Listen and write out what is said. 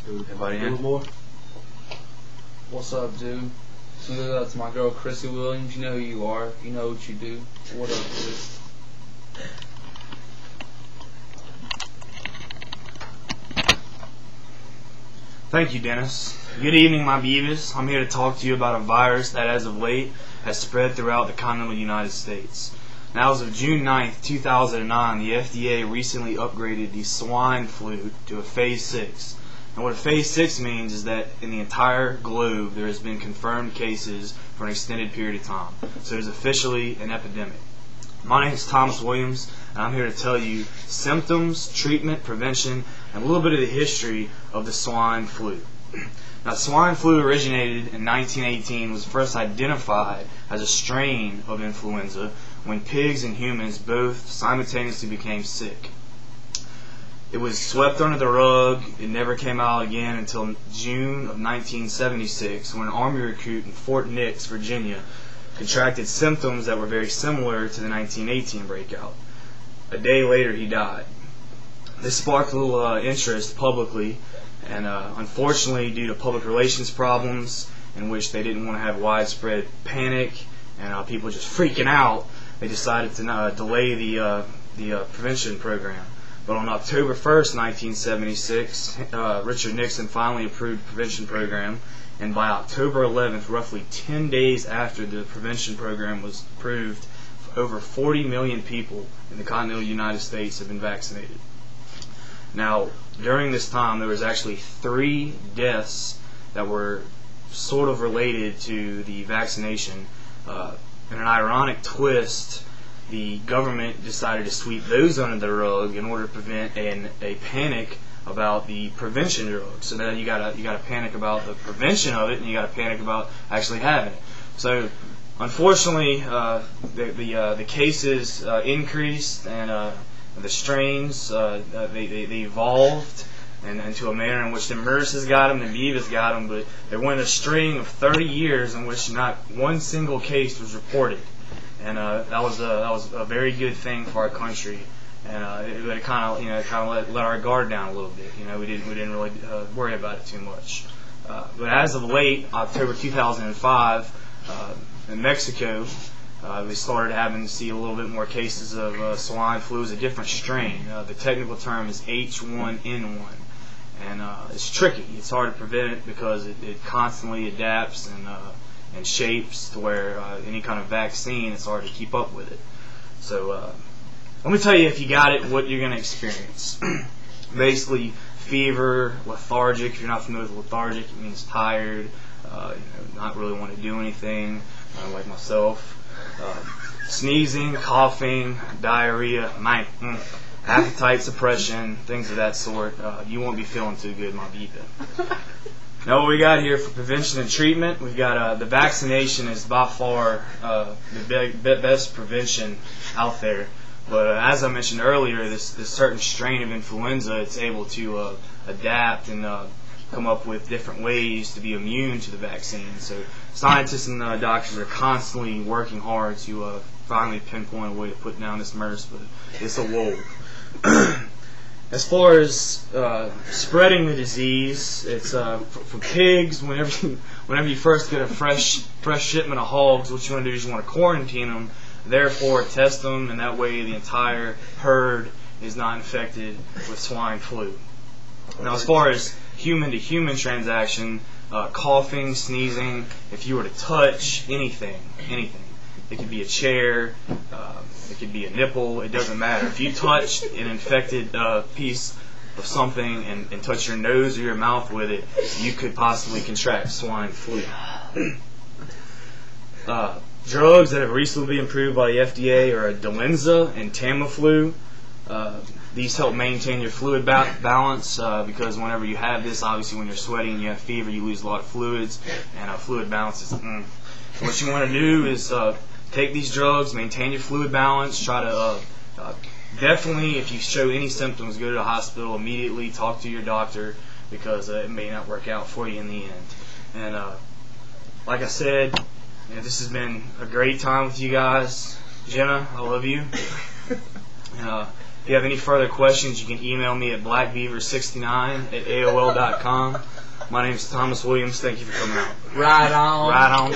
Everybody in? More? What's up, dude? So that's my girl, Chrissy Williams. You know who you are. You know what you do. What up, dude? Thank you, Dennis. Good evening, my beavers. I'm here to talk to you about a virus that, as of late, has spread throughout the continental United States. Now, as of June 9th, 2009, the FDA recently upgraded the swine flu to a Phase 6. And what a Phase 6 means is that in the entire globe, there has been confirmed cases for an extended period of time. So it is officially an epidemic. My name is Thomas Williams, and I'm here to tell you symptoms, treatment, prevention, and a little bit of the history of the swine flu. Now, swine flu originated in 1918, was first identified as a strain of influenza when pigs and humans both simultaneously became sick. It was swept under the rug. It never came out again until June of 1976, when an Army recruit in Fort Knox, Virginia, contracted symptoms that were very similar to the 1918 breakout. A day later, he died. This sparked a little interest publicly, and unfortunately, due to public relations problems, in which they didn't want to have widespread panic and people just freaking out, they decided to delay the prevention program. But on October 1st, 1976, Richard Nixon finally approved the prevention program, and by October 11th, roughly 10 days after the prevention program was approved, over 40 million people in the continental United States have been vaccinated. Now, during this time, there was actually 3 deaths that were sort of related to the vaccination. In an ironic twist, the government decided to sweep those under the rug in order to prevent a panic about the prevention drugs. So now you gotta panic about the prevention of it, and you gotta panic about actually having it. So unfortunately, the cases increased, and the strains they evolved, and into a manner in which the MERS has got them, the beavers got them, but there went a string of 30 years in which not one single case was reported, and that was a very good thing for our country, and it kind of let our guard down a little bit. We didn't really worry about it too much, but as of late, October 2005, in Mexico, we started having to see a little bit more cases of swine flu. It's a different strain. The technical term is H1N1. And it's tricky. It's hard to prevent it because it constantly adapts and shapes to where any kind of vaccine, it's hard to keep up with it. So let me tell you, if you got it, what you're going to experience. Basically, fever, lethargic. If you're not familiar with lethargic, it means tired, not really want to do anything, like myself. Sneezing, coughing, diarrhea, appetite suppression, things of that sort. You won't be feeling too good, my beaver. Now, what we got here for prevention and treatment, we've got the vaccination is by far the best prevention out there. But as I mentioned earlier, this certain strain of influenza, it's able to adapt and come up with different ways to be immune to the vaccine. So scientists and doctors are constantly working hard to finally pinpoint a way to put down this MERS, but it's a woe. As far as spreading the disease, it's for pigs. Whenever you first get a fresh shipment of hogs, what you want to do is you want to quarantine them, therefore test them, and that way the entire herd is not infected with swine flu. Now, as far as human-to-human transaction, coughing, sneezing, if you were to touch anything, it could be a chair, it could be a nipple, it doesn't matter. If you touch an infected piece of something and touch your nose or your mouth with it, you could possibly contract swine flu. Drugs that have recently been approved by the FDA are Delenza and Tamiflu. These help maintain your fluid balance because whenever you have this, obviously when you're sweating and you have fever, you lose a lot of fluids, and fluid balance is... So what you want to do is take these drugs, maintain your fluid balance, try to definitely, if you show any symptoms, go to the hospital immediately, talk to your doctor, because it may not work out for you in the end. And like I said, this has been a great time with you guys. Jenna, I love you. If you have any further questions, you can email me at blackbeaver69@aol.com. My name is Thomas Williams. Thank you for coming out. Right on. Right on.